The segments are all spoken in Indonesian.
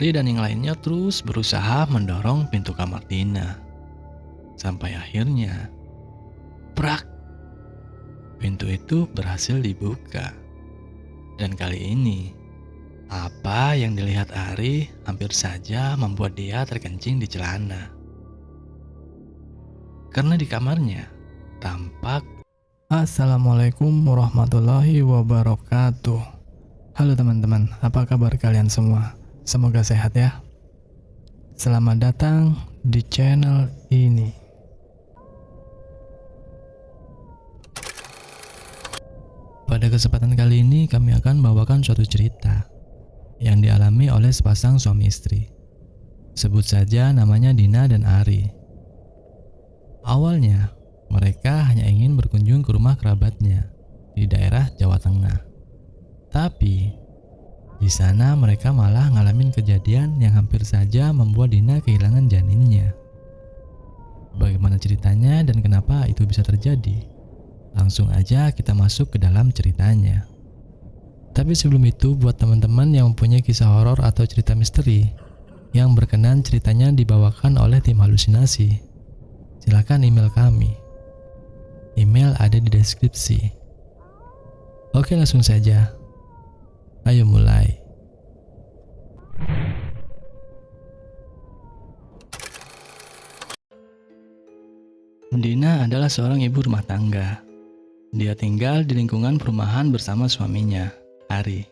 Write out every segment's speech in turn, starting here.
Ari dan yang lainnya terus berusaha mendorong pintu kamar Dina. Sampai akhirnya, prak, pintu itu berhasil dibuka. Dan kali ini, apa yang dilihat Ari hampir saja membuat dia terkencing di celana. Karena di kamarnya tampak... Assalamualaikum warahmatullahi wabarakatuh. Halo teman-teman, apa kabar kalian semua? Semoga sehat ya. Selamat datang di channel ini. Pada kesempatan kali ini kami akan membawakan suatu cerita yang dialami oleh sepasang suami istri. Sebut saja namanya Dina dan Ari. Awalnya, mereka hanya ingin berkunjung ke rumah kerabatnya di daerah Jawa Tengah. Tapi, di sana mereka malah ngalamin kejadian yang hampir saja membuat Dina kehilangan janinnya. Bagaimana ceritanya dan kenapa itu bisa terjadi? Langsung aja kita masuk ke dalam ceritanya. Tapi sebelum itu, buat teman-teman yang mempunyai kisah horor atau cerita misteri yang berkenan ceritanya dibawakan oleh tim halusinasi, silakan email kami. Email ada di deskripsi. Oke, langsung saja. Ayo mulai. Dina adalah seorang ibu rumah tangga. Dia tinggal di lingkungan perumahan bersama suaminya, Ari.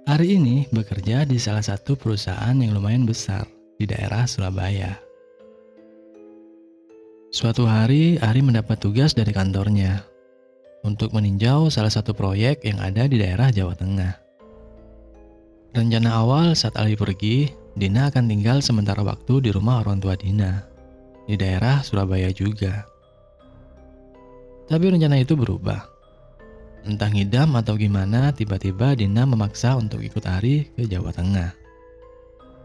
Ari ini bekerja di salah satu perusahaan yang lumayan besar di daerah Surabaya. Suatu hari, Ari mendapat tugas dari kantornya untuk meninjau salah satu proyek yang ada di daerah Jawa Tengah. Rencana awal saat Ari pergi, Dina akan tinggal sementara waktu di rumah orang tua Dina, di daerah Surabaya juga. Tapi rencana itu berubah. Entah ngidam atau gimana, tiba-tiba Dina memaksa untuk ikut Ari ke Jawa Tengah.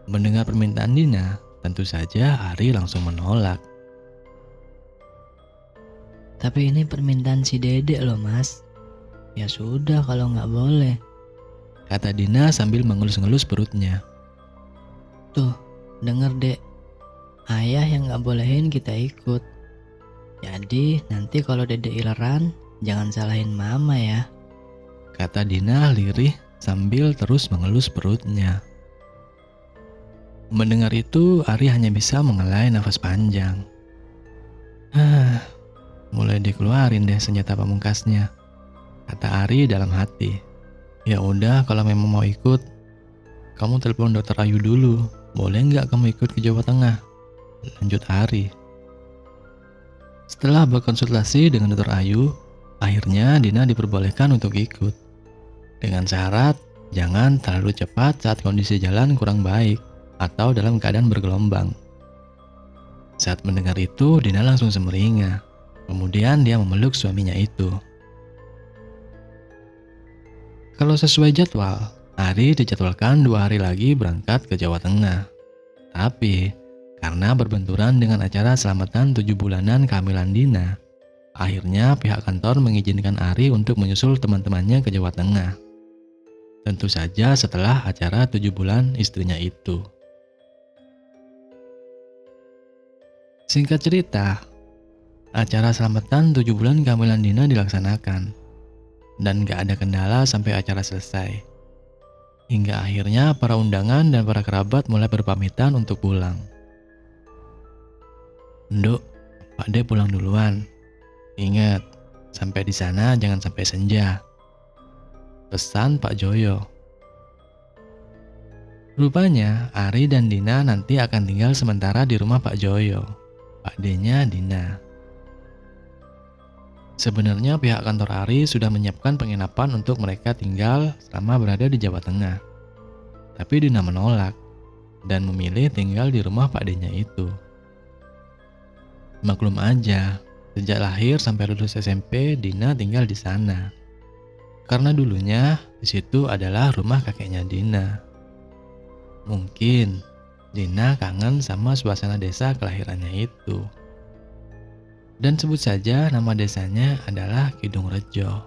Mendengar permintaan Dina, tentu saja Ari langsung menolak. Tapi ini permintaan si Dedek loh mas. Ya sudah kalau nggak boleh. Kata Dina sambil mengelus-ngelus perutnya. Tuh, denger dek. Ayah yang nggak bolehin kita ikut. Jadi nanti kalau Dedek ileran, jangan salahin mama ya. Kata Dina lirih sambil terus mengelus perutnya. Mendengar itu, Ari hanya bisa mengelai nafas panjang. Mulai dikeluarin deh senjata pamungkasnya, kata Ari dalam hati. Ya udah, kalau memang mau ikut, kamu telepon dokter Ayu dulu. Boleh nggak kamu ikut ke Jawa Tengah? Lanjut Ari. Setelah berkonsultasi dengan dokter Ayu, akhirnya Dina diperbolehkan untuk ikut. Dengan syarat, jangan terlalu cepat saat kondisi jalan kurang baik atau dalam keadaan bergelombang. Saat mendengar itu, Dina langsung semeringah. Kemudian dia memeluk suaminya itu. Kalau sesuai jadwal, Ari dijadwalkan 2 hari lagi berangkat ke Jawa Tengah. Tapi, karena berbenturan dengan acara selamatan 7 bulanan kehamilan Dina, akhirnya pihak kantor mengizinkan Ari untuk menyusul teman-temannya ke Jawa Tengah. Tentu saja setelah acara 7 bulan istrinya itu. Singkat cerita, acara selamatan 7 bulan kehamilan Dina dilaksanakan, dan gak ada kendala sampai acara selesai. Hingga akhirnya para undangan dan para kerabat mulai berpamitan untuk pulang. Nduk, Pak De pulang duluan. Ingat, sampai di sana jangan sampai senja. Pesan Pak Joyo. Rupanya, Ari dan Dina nanti akan tinggal sementara di rumah Pak Joyo, Pak D-nya Dina. Sebenarnya pihak kantor Ari sudah menyiapkan penginapan untuk mereka tinggal selama berada di Jawa Tengah. Tapi Dina menolak dan memilih tinggal di rumah Pak D-nya itu. Maklum aja, sejak lahir sampai lulus SMP, Dina tinggal di sana. Karena dulunya di situ adalah rumah kakeknya Dina. Mungkin Dina kangen sama suasana desa kelahirannya itu. Dan sebut saja nama desanya adalah Kidung Rejo.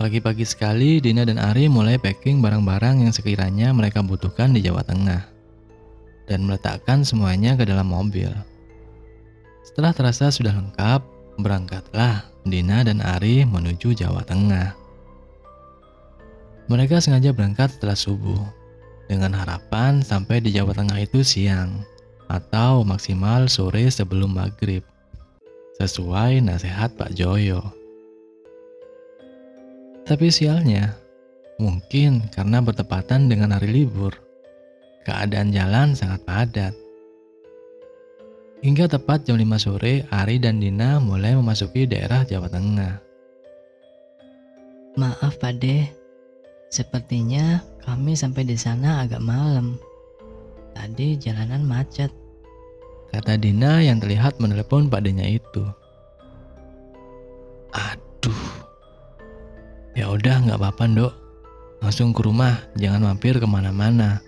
Pagi-pagi sekali, Dina dan Ari mulai packing barang-barang yang sekiranya mereka butuhkan di Jawa Tengah dan meletakkan semuanya ke dalam mobil. Setelah terasa sudah lengkap, berangkatlah Dina dan Ari menuju Jawa Tengah. Mereka sengaja berangkat setelah subuh, dengan harapan sampai di Jawa Tengah itu siang, atau maksimal sore sebelum maghrib, sesuai nasihat Pak Joyo. Tapi sialnya, mungkin karena bertepatan dengan hari libur, keadaan jalan sangat padat. Hingga tepat jam 5 sore, Ari dan Dina mulai memasuki daerah Jawa Tengah. Maaf Pak De, sepertinya kami sampai di sana agak malam. Tadi jalanan macet. Kata Dina yang terlihat menelepon Pak D-nya itu. Aduh. Ya udah nggak apa-apa Dok. Langsung ke rumah, jangan mampir kemana-mana.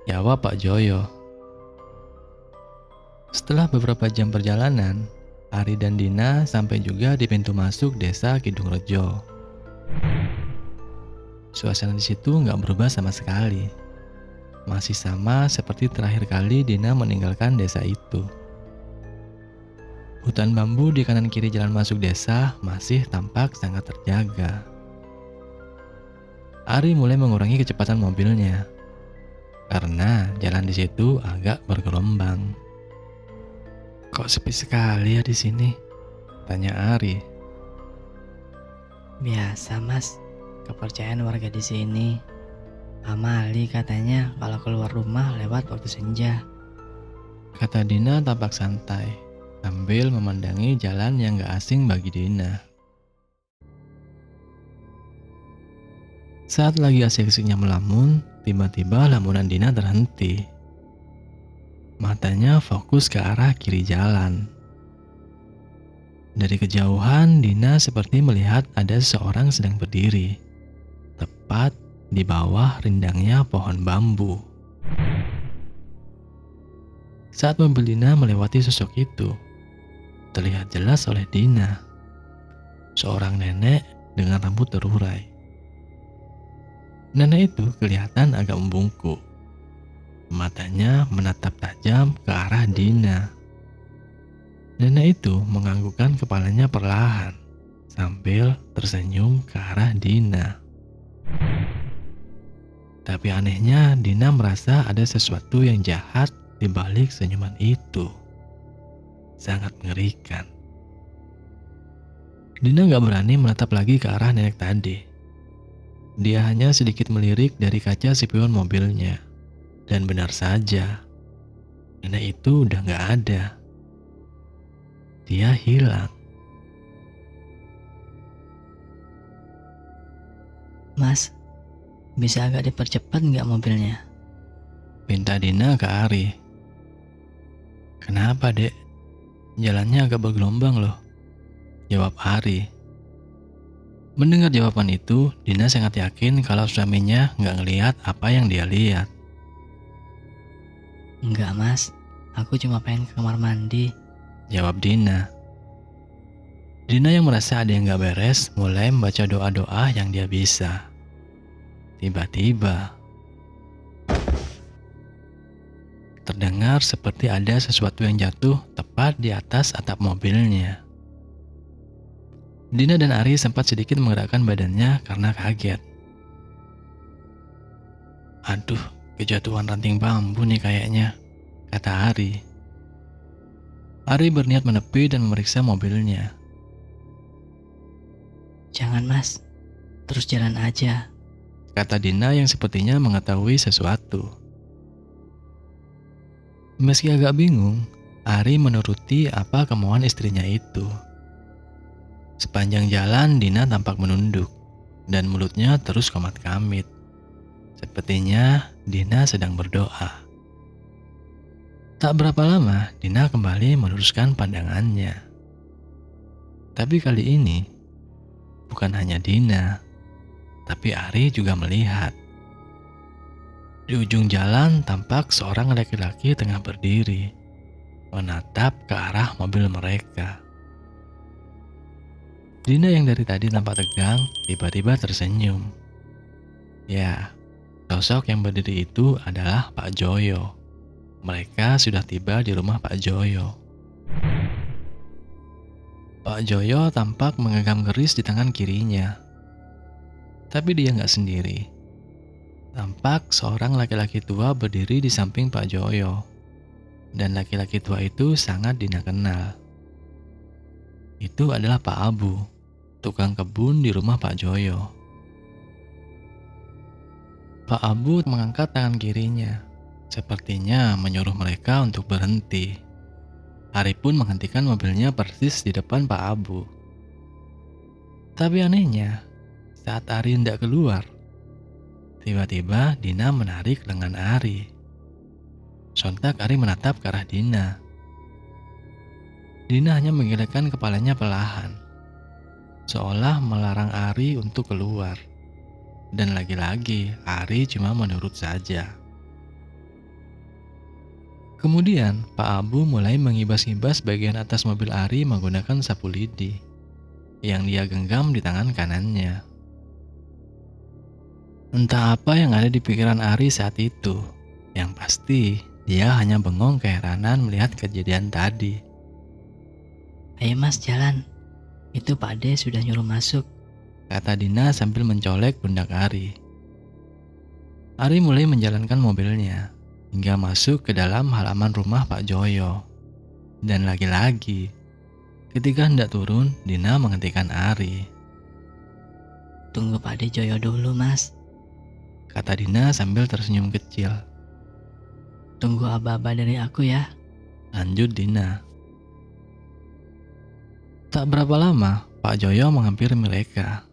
Jawab Pak Joyo. Setelah beberapa jam perjalanan, Ari dan Dina sampai juga di pintu masuk desa Kidungrejo. Suasana di situ nggak berubah sama sekali. Masih sama seperti terakhir kali Dina meninggalkan desa itu. Hutan bambu di kanan kiri jalan masuk desa masih tampak sangat terjaga. Ari mulai mengurangi kecepatan mobilnya karena jalan di situ agak bergelombang. Kok sepi sekali ya di sini? Tanya Ari. Biasa Mas, kepercayaan warga di sini. Amali katanya kalau keluar rumah lewat waktu senja. Kata Dina tampak santai sambil memandangi jalan yang gak asing bagi Dina. Saat lagi asik-asiknya melamun, tiba-tiba lamunan Dina terhenti. Matanya fokus ke arah kiri jalan. Dari kejauhan, Dina seperti melihat ada seseorang sedang berdiri, tepat di bawah rindangnya pohon bambu. Saat mobil Dina melewati sosok itu, terlihat jelas oleh Dina, seorang nenek dengan rambut terurai. Nenek itu kelihatan agak membungkuk. Matanya menatap tajam ke arah Dina. Nenek itu menganggukkan kepalanya perlahan sambil tersenyum ke arah Dina. Tapi anehnya Dina merasa ada sesuatu yang jahat di balik senyuman itu. Sangat mengerikan. Dina gak berani menatap lagi ke arah nenek tadi. Dia hanya sedikit melirik dari kaca spion mobilnya. Dan benar saja, nenek itu udah gak ada. Dia hilang. Mas, bisa agak dipercepat nggak mobilnya? Pinta Dina ke Ari. Kenapa dek? Jalannya agak bergelombang loh. Jawab Ari. Mendengar jawaban itu, Dina sangat yakin kalau suaminya nggak ngelihat apa yang dia lihat. Enggak mas, aku cuma pengen ke kamar mandi. Jawab Dina. Dina yang merasa ada yang gak beres mulai membaca doa-doa yang dia bisa. Tiba-tiba terdengar seperti ada sesuatu yang jatuh tepat di atas atap mobilnya. Dina dan Ari sempat sedikit menggerakkan badannya karena kaget. Aduh, kejatuhan ranting bambu nih kayaknya, kata Ari. Ari berniat menepi dan memeriksa mobilnya. Jangan mas, terus jalan aja, kata Dina yang sepertinya mengetahui sesuatu. Meski agak bingung, Ari menuruti apa kemauan istrinya itu. Sepanjang jalan Dina tampak menunduk dan mulutnya terus komat-kamit. Sepertinya Dina sedang berdoa. Tak berapa lama Dina kembali meluruskan pandangannya. Tapi kali ini bukan hanya Dina, tapi Ari juga melihat. Di ujung jalan tampak seorang laki-laki tengah berdiri, menatap ke arah mobil mereka. Dina yang dari tadi tampak tegang, tiba-tiba tersenyum. Ya, sosok yang berdiri itu adalah Pak Joyo. Mereka sudah tiba di rumah Pak Joyo. Pak Joyo tampak menggenggam keris di tangan kirinya. Tapi dia nggak sendiri. Tampak seorang laki-laki tua berdiri di samping Pak Joyo. Dan laki-laki tua itu sangat Dina kenal. Itu adalah Pak Abu, tukang kebun di rumah Pak Joyo. Pak Abu mengangkat tangan kirinya, sepertinya menyuruh mereka untuk berhenti. Ari pun menghentikan mobilnya persis di depan Pak Abu. Tapi anehnya, saat Ari hendak keluar, tiba-tiba Dina menarik lengan Ari. Sontak Ari menatap ke arah Dina. Dina hanya menggelengkan kepalanya perlahan, seolah melarang Ari untuk keluar. Dan lagi-lagi Ari cuma menurut saja. Kemudian Pak Abu mulai mengibas-ibas bagian atas mobil Ari menggunakan sapu lidi yang dia genggam di tangan kanannya. Entah apa yang ada di pikiran Ari saat itu. Yang pasti dia hanya bengong keheranan melihat kejadian tadi. Ayo mas jalan, itu Pak De sudah nyuruh masuk, Kata Dina sambil mencolek pundak Ari. Ari mulai menjalankan mobilnya hingga masuk ke dalam halaman rumah Pak Joyo. Dan lagi-lagi, ketika hendak turun, Dina menghentikan Ari. Tunggu Pak De Joyo dulu mas, Kata Dina sambil tersenyum kecil. tunggu aba-aba dari aku ya. Lanjut Dina. Tak berapa lama, Pak Joyo menghampiri mereka.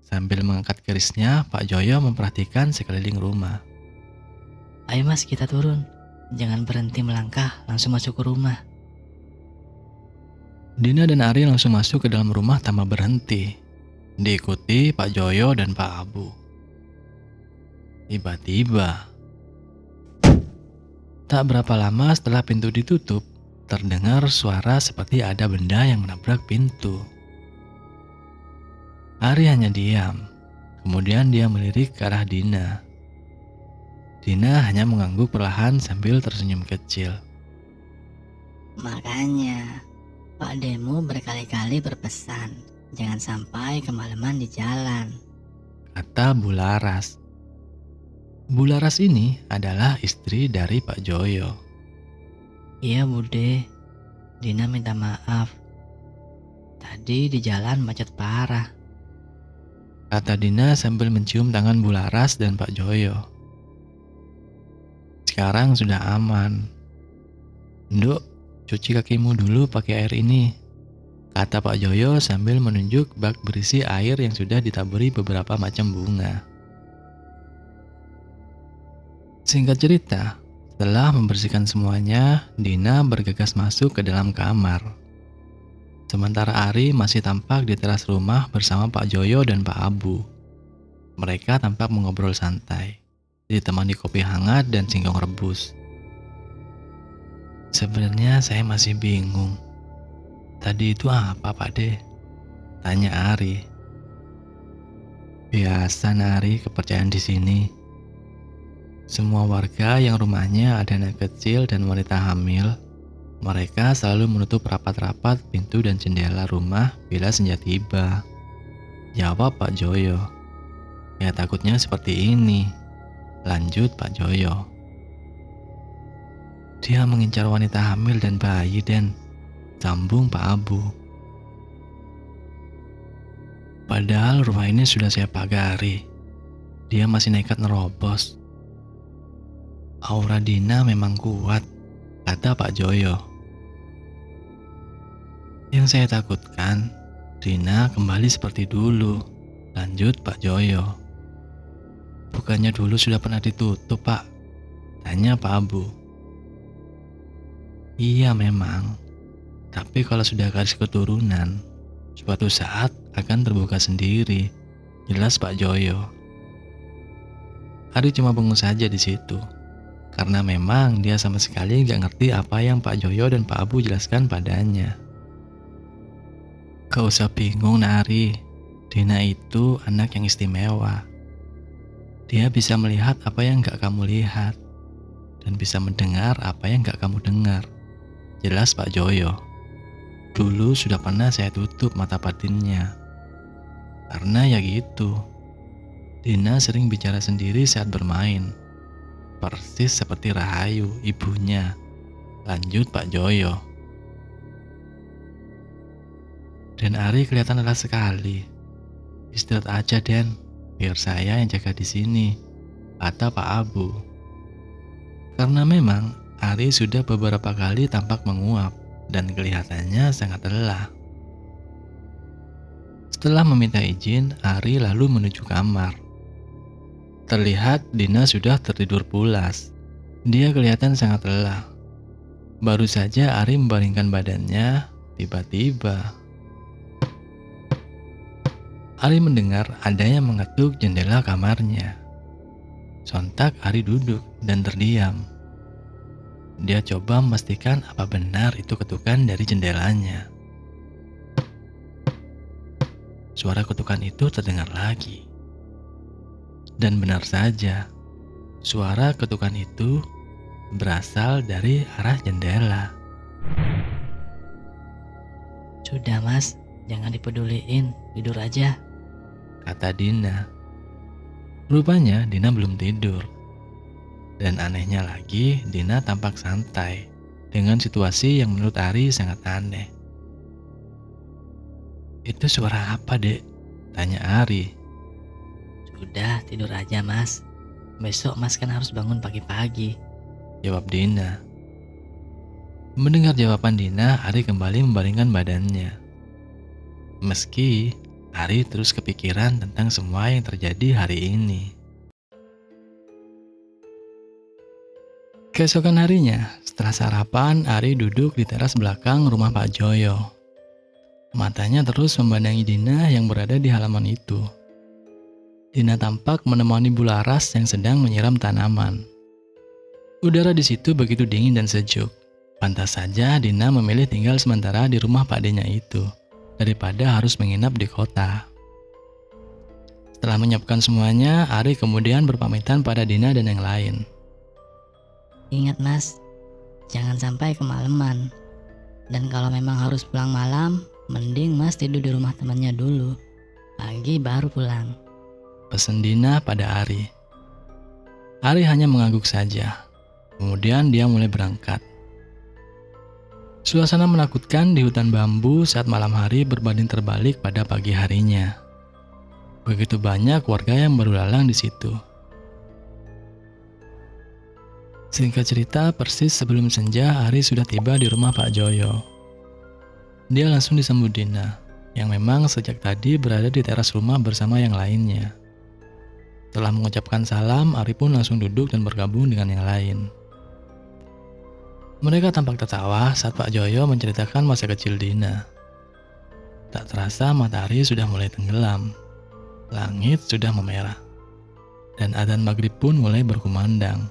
Sambil mengangkat kerisnya, Pak Joyo memperhatikan sekeliling rumah. Ayo mas kita turun, jangan berhenti melangkah, langsung masuk ke rumah. Dina dan Ari langsung masuk ke dalam rumah tanpa berhenti, diikuti Pak Joyo dan Pak Abu. Tiba-tiba, tak berapa lama setelah pintu ditutup, terdengar suara seperti ada benda yang menabrak pintu. Ari hanya diam, kemudian dia melirik ke arah Dina. Dina hanya mengangguk perlahan sambil tersenyum kecil. Makanya, Pak Demu berkali-kali berpesan, jangan sampai kemalaman di jalan. Kata Bu Laras. Bu Laras ini adalah istri dari Pak Joyo. Iya Bude, Dina minta maaf. Tadi di jalan macet parah. Kata Dina sambil mencium tangan Bu Laras dan Pak Joyo. Sekarang sudah aman. Nduk, cuci kakimu dulu pakai air ini. Kata Pak Joyo sambil menunjuk bak berisi air yang sudah ditaburi beberapa macam bunga. Singkat cerita, setelah membersihkan semuanya, Dina bergegas masuk ke dalam kamar. Sementara Ari masih tampak di teras rumah bersama Pak Joyo dan Pak Abu. Mereka tampak mengobrol santai, ditemani kopi hangat dan singkong rebus. Sebenarnya saya masih bingung. Tadi itu apa Pak De? Tanya Ari. Biasa Ari kepercayaan di sini. Semua warga yang rumahnya ada anak kecil dan wanita hamil, mereka selalu menutup rapat-rapat pintu dan jendela rumah bila senja tiba. Jawab Pak Joyo. Ya takutnya seperti ini. Lanjut Pak Joyo. Dia mengincar wanita hamil dan bayi Den. Sambung Pak Abu. Padahal rumah ini sudah saya pagari. Dia masih nekat nerobos. Aura Dina memang kuat, kata Pak Joyo. Yang saya takutkan, Dina kembali seperti dulu, lanjut Pak Joyo. Bukannya dulu sudah pernah ditutup Pak? Tanya Pak Abu. Iya memang, tapi kalau sudah garis keturunan, suatu saat akan terbuka sendiri, jelas Pak Joyo. Ari cuma bengong saja di situ. Karena memang dia sama sekali gak ngerti apa yang Pak Joyo dan Pak Abu jelaskan padanya. Gak usah bingung, Nari. Dina itu anak yang istimewa. Dia bisa melihat apa yang gak kamu lihat, dan bisa mendengar apa yang gak kamu dengar. Jelas Pak Joyo. Dulu sudah pernah saya tutup mata batinnya. Karena ya gitu. Dina sering bicara sendiri saat bermain. Persis seperti Rahayu, ibunya. Lanjut Pak Joyo. Dan Ari kelihatan lelah sekali. Istirahat aja, Den. Biar saya yang jaga di sini, kata Pak Abu. Karena memang Ari sudah beberapa kali tampak menguap dan kelihatannya sangat lelah. Setelah meminta izin, Ari lalu menuju kamar. Terlihat Dina sudah tertidur pulas. Dia kelihatan sangat lelah. Baru saja Ari membaringkan badannya, tiba-tiba Ari mendengar ada yang mengetuk jendela kamarnya. Sontak Ari duduk dan terdiam. Dia coba memastikan apa benar itu ketukan dari jendelanya. Suara ketukan itu terdengar lagi. Dan benar saja, suara ketukan itu berasal dari arah jendela. Sudah Mas, jangan dipeduliin, tidur aja, kata Dina. Rupanya Dina belum tidur. Dan anehnya lagi, Dina tampak santai dengan situasi yang menurut Ari sangat aneh. Itu suara apa, Dek? Tanya Ari. Sudah tidur aja Mas. Besok Mas kan harus bangun pagi-pagi, jawab Dina. Mendengar jawaban Dina, Ari kembali membaringkan badannya. Meski Ari terus kepikiran tentang semua yang terjadi hari ini. Keesokan harinya, setelah sarapan, Ari duduk di teras belakang rumah Pak Joyo. Matanya terus memandangi Dina yang berada di halaman itu. Dina tampak menemani Bularas yang sedang menyiram tanaman. Udara di situ begitu dingin dan sejuk. Pantas saja Dina memilih tinggal sementara di rumah Pak D-nya itu, daripada harus menginap di kota. Setelah menyiapkan semuanya, Ari kemudian berpamitan pada Dina dan yang lain. Ingat Mas, jangan sampai kemalaman. Dan kalau memang harus pulang malam, mending Mas tidur di rumah temannya dulu. Pagi baru pulang, pesan Dina pada Ari. Ari hanya mengangguk saja. Kemudian dia mulai berangkat. Suasana menakutkan di hutan bambu saat malam hari berbanding terbalik pada pagi harinya. Begitu banyak warga yang baru lalang di situ. Singkat cerita, persis sebelum senja, Ari sudah tiba di rumah Pak Joyo. Dia langsung disambut Dina, yang memang sejak tadi berada di teras rumah bersama yang lainnya. Setelah mengucapkan salam, Ari pun langsung duduk dan bergabung dengan yang lain. Mereka tampak tertawa saat Pak Joyo menceritakan masa kecil Dina. Tak terasa matahari sudah mulai tenggelam. Langit sudah memerah. Dan adzan maghrib pun mulai berkumandang.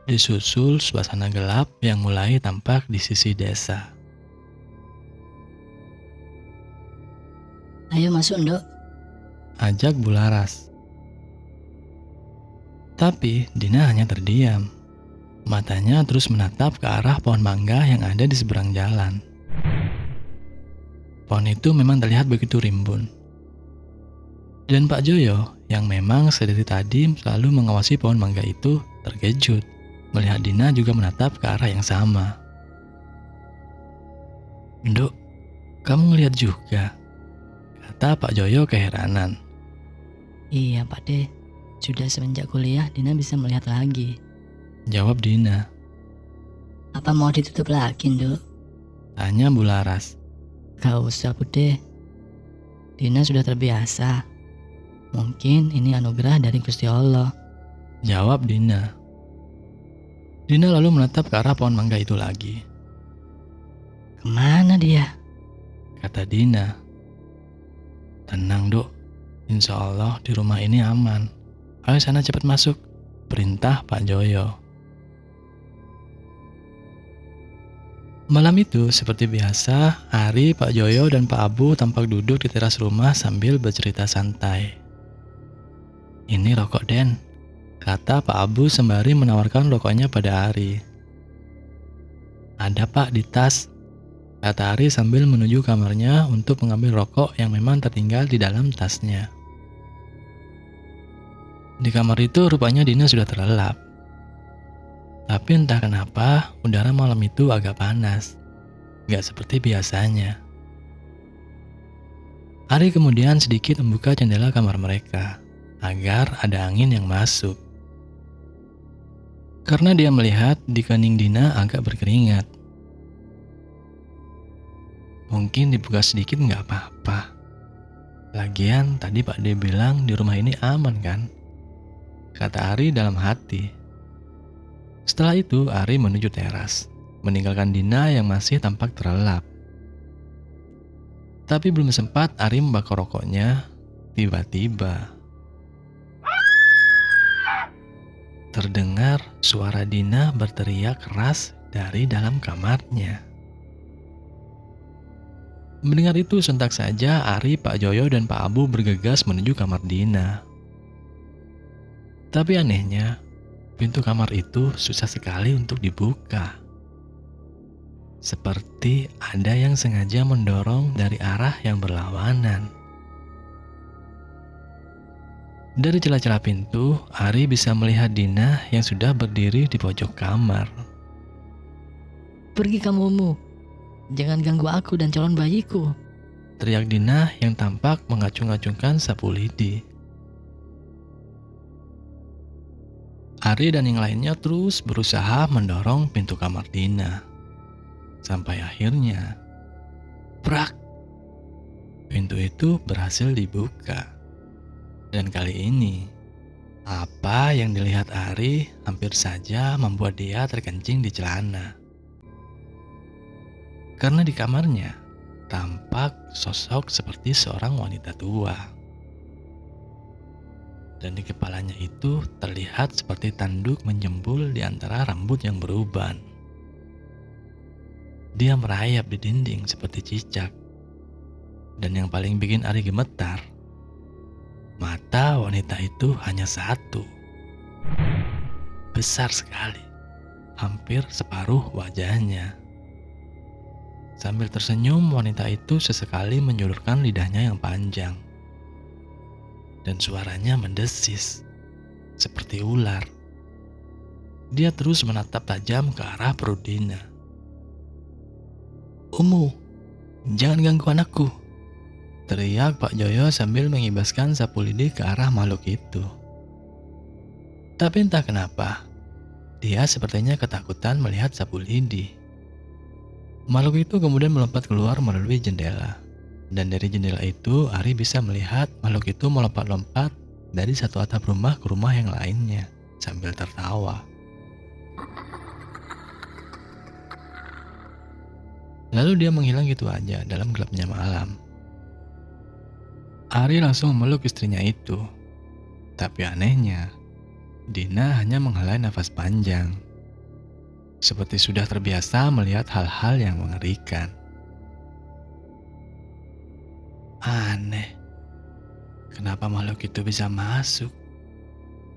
Disusul suasana gelap yang mulai tampak di sisi desa. Ayo masuk Nduk, ajak Bularas. Tapi Dina hanya terdiam. Matanya terus menatap ke arah pohon mangga yang ada di seberang jalan. Pohon itu memang terlihat begitu rimbun. Dan Pak Joyo yang memang sedari tadi selalu mengawasi pohon mangga itu terkejut melihat Dina juga menatap ke arah yang sama. Nduk, kamu ngelihat juga, kata Pak Joyo keheranan. Iya Pak D, sudah semenjak kuliah Dina bisa melihat lagi, jawab Dina. Apa mau ditutup lagi Nduk? Tanya Bularas. Gak usah Bude, Dina sudah terbiasa. Mungkin ini anugerah dari Gusti Allah, jawab Dina. Dina lalu menatap ke arah pohon mangga itu lagi. Kemana dia? Kata Dina. Tenang Dok, insya Allah di rumah ini aman. Ayo sana cepat masuk, perintah Pak Joyo. Malam itu, seperti biasa, Ari, Pak Joyo, dan Pak Abu tampak duduk di teras rumah sambil bercerita santai. "Ini rokok Den," kata Pak Abu sembari menawarkan rokoknya pada Ari. "Ada Pak di tas," kata Ari sambil menuju kamarnya untuk mengambil rokok yang memang tertinggal di dalam tasnya. Di kamar itu rupanya Dina sudah terlelap. Tapi entah kenapa, udara malam itu agak panas. Gak seperti biasanya. Ari kemudian sedikit membuka jendela kamar mereka, agar ada angin yang masuk. Karena dia melihat di kening Dina agak berkeringat. Mungkin dibuka sedikit gak apa-apa. Lagian tadi Pak D bilang di rumah ini aman kan? Kata Ari dalam hati. Setelah itu, Ari menuju teras, meninggalkan Dina yang masih tampak terlelap. Tapi belum sempat Ari membakar rokoknya, tiba-tiba terdengar suara Dina berteriak keras dari dalam kamarnya. Mendengar itu sontak saja Ari, Pak Joyo, dan Pak Abu bergegas menuju kamar Dina. Tapi anehnya, pintu kamar itu susah sekali untuk dibuka. Seperti ada yang sengaja mendorong dari arah yang berlawanan. Dari celah-celah pintu, Ari bisa melihat Dina yang sudah berdiri di pojok kamar. Pergi kamu, Mu. Jangan ganggu aku dan calon bayiku. Teriak Dina yang tampak mengacung-acungkan sapu lidi. Ari dan yang lainnya terus berusaha mendorong pintu kamar Dina. Sampai akhirnya, prak! Pintu itu berhasil dibuka. Dan kali ini, apa yang dilihat Ari hampir saja membuat dia terkencing di celana. Karena di kamarnya, tampak sosok seperti seorang wanita tua. Dan di kepalanya itu terlihat seperti tanduk menjembul di antara rambut yang beruban. Dia merayap di dinding seperti cicak. Dan yang paling bikin Ari gemetar, mata wanita itu hanya satu. Besar sekali, hampir separuh wajahnya. Sambil tersenyum, wanita itu sesekali menjulurkan lidahnya yang panjang. Dan suaranya mendesis, seperti ular. Dia terus menatap tajam ke arah perut Dina. "Umu, jangan ganggu anakku," teriak Pak Joyo sambil mengibaskan sapu lidi ke arah makhluk itu. Tapi entah kenapa, dia sepertinya ketakutan melihat sapu lidi. Makhluk itu kemudian melompat keluar melalui jendela. Dan dari jendela itu, Ari bisa melihat makhluk itu melompat-lompat dari satu atap rumah ke rumah yang lainnya sambil tertawa. Lalu dia menghilang gitu aja dalam gelapnya malam. Ari langsung memeluk istrinya itu. Tapi anehnya, Dina hanya menghela nafas panjang. Seperti sudah terbiasa melihat hal-hal yang mengerikan. Aneh, kenapa makhluk itu bisa masuk?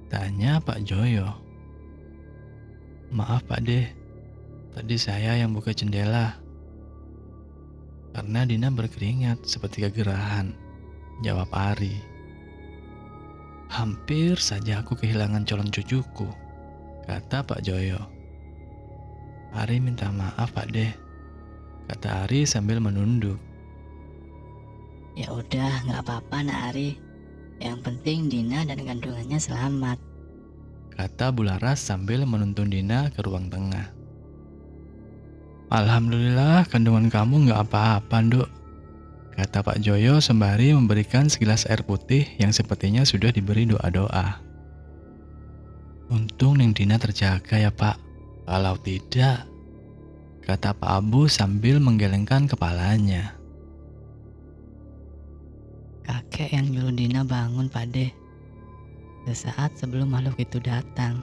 Tanya Pak Joyo. "Maaf Pak De, tadi saya yang buka jendela. Karena Dina berkeringat seperti kegerahan," jawab Ari. "Hampir saja aku kehilangan calon cucuku," kata Pak Joyo. "Ari minta maaf Pak De," kata Ari sambil menunduk. Ya udah, nggak apa-apa Nak Ari. Yang penting Dina dan kandungannya selamat, kata Bularas sambil menuntun Dina ke ruang tengah. "Alhamdulillah kandungan kamu nggak apa-apa, Nduk," kata Pak Joyo sembari memberikan segelas air putih yang sepertinya sudah diberi doa-doa. "Untung Neng Dina terjaga ya Pak, kalau tidak," kata Pak Abu sambil menggelengkan kepalanya. kakek yang nyuruh Dina bangun Pak De, sesaat sebelum makhluk itu datang.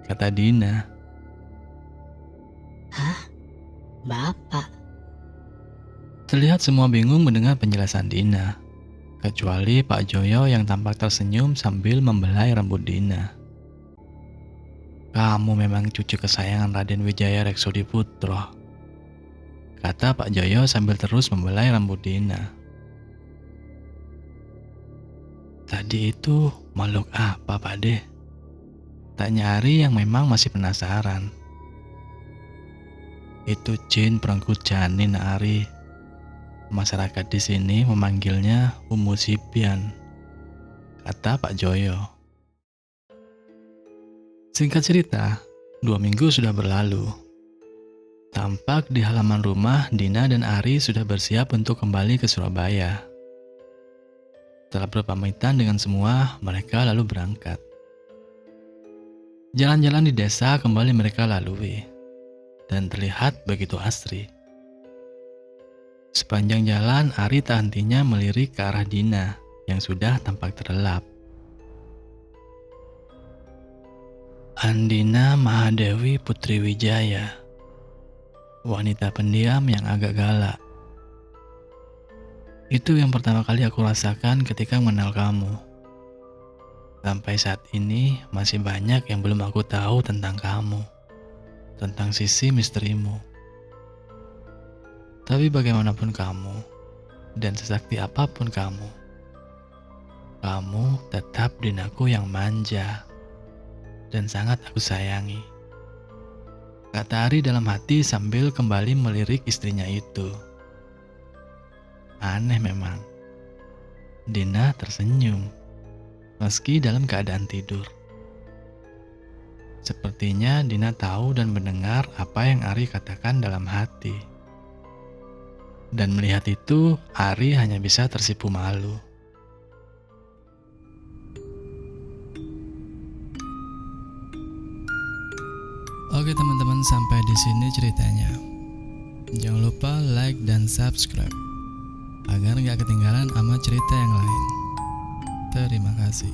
Kata Dina. Hah? Bapak. Terlihat semua bingung mendengar penjelasan Dina, kecuali Pak Joyo yang tampak tersenyum sambil membelai rambut Dina. "Kamu memang cucu kesayangan Raden Wijaya Reksodiputro," kata Pak Joyo sambil terus membelai rambut Dina. "Tadi itu makhluk apa, Pak De?" tanya Ari yang memang masih penasaran. "Itu jin perenggut janin, Ari. Masyarakat di sini memanggilnya Umu Sipian," kata Pak Joyo. Singkat cerita, 2 minggu sudah berlalu. Tampak di halaman rumah, Dina dan Ari sudah bersiap untuk kembali ke Surabaya. Setelah berpamitan dengan semua, mereka lalu berangkat. Jalan-jalan di desa kembali mereka lalui, dan terlihat begitu asri. Sepanjang jalan, Ari tak hentinya melirik ke arah Dina yang sudah tampak terlelap. Andina Mahadewi Putri Wijaya, wanita pendiam yang agak galak. Itu yang pertama kali aku rasakan ketika mengenal kamu. Sampai saat ini masih banyak yang belum aku tahu tentang kamu, tentang sisi misterimu. Tapi bagaimanapun kamu, dan sesakti apapun kamu tetap Dinaku yang manja dan sangat aku sayangi, kata Ari dalam hati sambil kembali melirik istrinya itu. Aneh memang, Dina tersenyum meski dalam keadaan tidur. Sepertinya Dina tahu dan mendengar apa yang Ari katakan dalam hati. Dan melihat itu, Ari hanya bisa tersipu malu. Oke teman-teman, sampai di sini ceritanya. Jangan lupa like dan subscribe agar nggak ketinggalan sama cerita yang lain. Terima kasih.